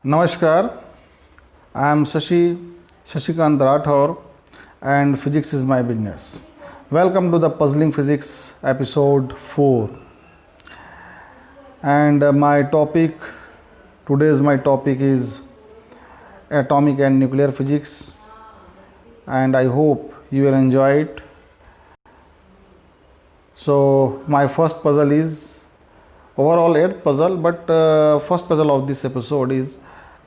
Namaskar, I am Shashikant Rathore and physics is my business. Welcome to the Puzzling Physics episode 4. And my topic is atomic and nuclear physics, and I hope you will enjoy it. So my first puzzle is overall 8th puzzle, but first puzzle of this episode is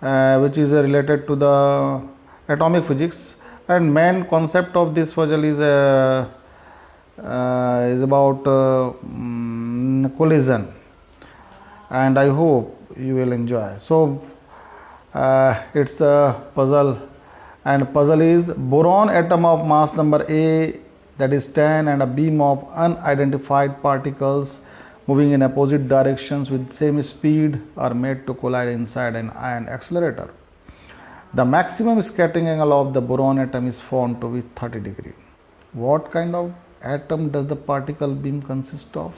which is related to the atomic physics, and main concept of this puzzle is about collision, and I hope you will enjoy. So it's a puzzle, and puzzle is boron atom of mass number A, that is 10, and a beam of unidentified particles moving in opposite directions with same speed are made to collide inside an ion accelerator. The maximum scattering angle of the boron atom is found to be 30 degree. What kind of atom does the particle beam consist of?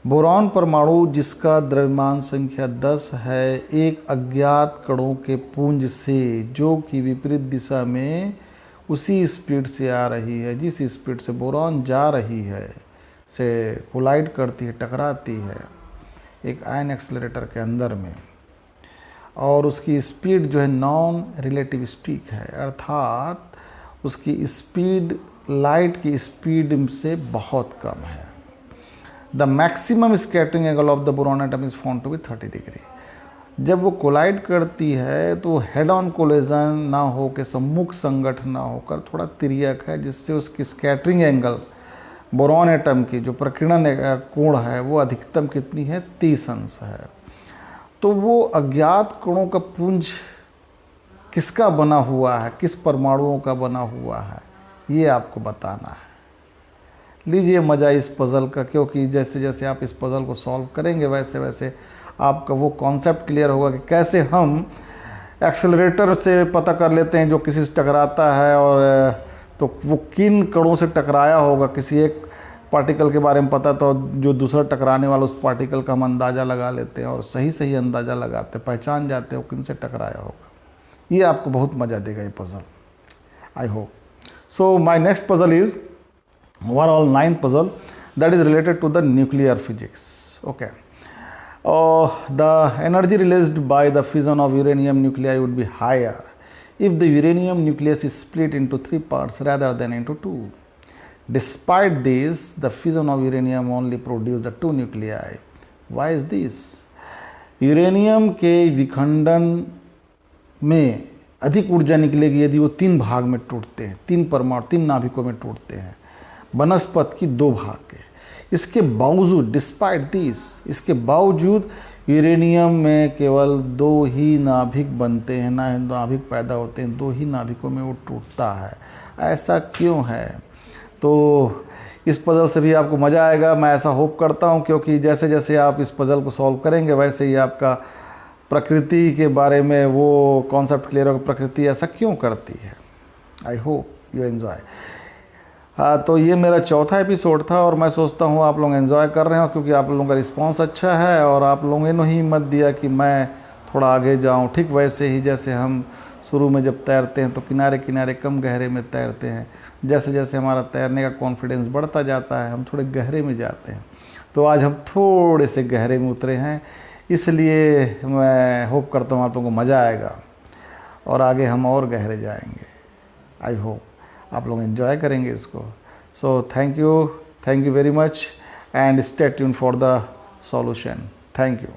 Boron परमाणु जिसका द्रव्यमान संख्या 10 है एक अज्ञात कणों के पुंज से जो कि विपरीत दिशा में उसी स्पीड से आ रही है जिस स्पीड से बोरॉन जा रही है से कोलाइड करती है, टकराती है एक आयन एक्सेलरेटर के अंदर में, और उसकी स्पीड जो है नॉन रिलेटिविस्टिक है, अर्थात उसकी स्पीड लाइट की स्पीड से बहुत कम है. The maximum scattering angle of the boron atom is found to be 30 degree. जब वो कोलाइड करती है तो हेड ऑन कोलिजन ना हो के सम्मुख संगठ ना होकर थोड़ा तिर्यक है, जिससे उसकी स्कैटरिंग एंगल बोरॉन एटम की जो प्रकीर्णन कोण है वो अधिकतम कितनी है, 30 अंश है. तो वो अज्ञात कणों का पुंज किसका बना हुआ है, किस परमाणुओं का बना हुआ है, ये आपको बताना है. लीजिए मज़ा इस पज़ल का, क्योंकि जैसे जैसे आप इस पज़ल को सॉल्व करेंगे वैसे वैसे आपका वो कॉन्सेप्ट क्लियर होगा कि कैसे हम एक्सेलरेटर से पता कर लेते हैं जो किसी से टकराता है, और तो वो किन कणों से टकराया होगा. किसी एक पार्टिकल के बारे में पता तो जो दूसरा टकराने वाला उस पार्टिकल का हम अंदाज़ा लगा लेते हैं, और सही सही अंदाज़ा लगाते, पहचान जाते हैं वो किन से टकराया होगा. ये आपको बहुत मज़ा देगा ये puzzle, I hope. So my next puzzle is overall 9th puzzle, that is related to the nuclear physics. Okay. The energy released by the fission of uranium nuclei would be higher if the uranium nucleus is split into 3 parts rather than into 2. Despite this, the fission of uranium only produced the 2 nuclei. Why is this? Uranium के विखंडन में अधिक ऊर्जा निकलेगी यदि वो 3 भाग में टूटते हैं, 3 परमाणु 3 नाभिकों में टूटते हैं, बनस्पत की 2 भाग के. इसके बावजूद, डिस्पाइट दिस, इसके बावजूद यूरेनियम में केवल 2 ही नाभिक बनते हैं, ना नाभिक पैदा होते हैं, 2 ही नाभिकों में वो टूटता है. ऐसा क्यों है? तो इस पज़ल से भी आपको मज़ा आएगा, मैं ऐसा होप करता हूँ, क्योंकि जैसे जैसे आप इस पज़ल को सॉल्व करेंगे वैसे ही आपका प्रकृति के बारे में वो कॉन्सेप्ट क्लियर होगा, प्रकृति ऐसा क्यों करती है. I hope you enjoy. तो ये मेरा चौथा एपिसोड था, और मैं सोचता हूँ आप लोग एंजॉय कर रहे हो, क्योंकि आप लोगों का रिस्पांस अच्छा है और आप लोगों ने ही हिम्मत दिया कि मैं थोड़ा आगे जाऊँ. ठीक वैसे ही जैसे हम शुरू में जब तैरते हैं तो किनारे किनारे कम गहरे में तैरते हैं, जैसे जैसे हमारा तैरने का कॉन्फिडेंस बढ़ता जाता है हम थोड़े गहरे में जाते हैं. तो आज हम थोड़े से गहरे में उतरे हैं, इसलिए मैं होप करता हूँ आप लोगों को मज़ा आएगा और आगे हम और गहरे जाएंगे. आई होप आप लोग एंजॉय करेंगे इसको. So thank you very much, and stay tuned for the solution. Thank you.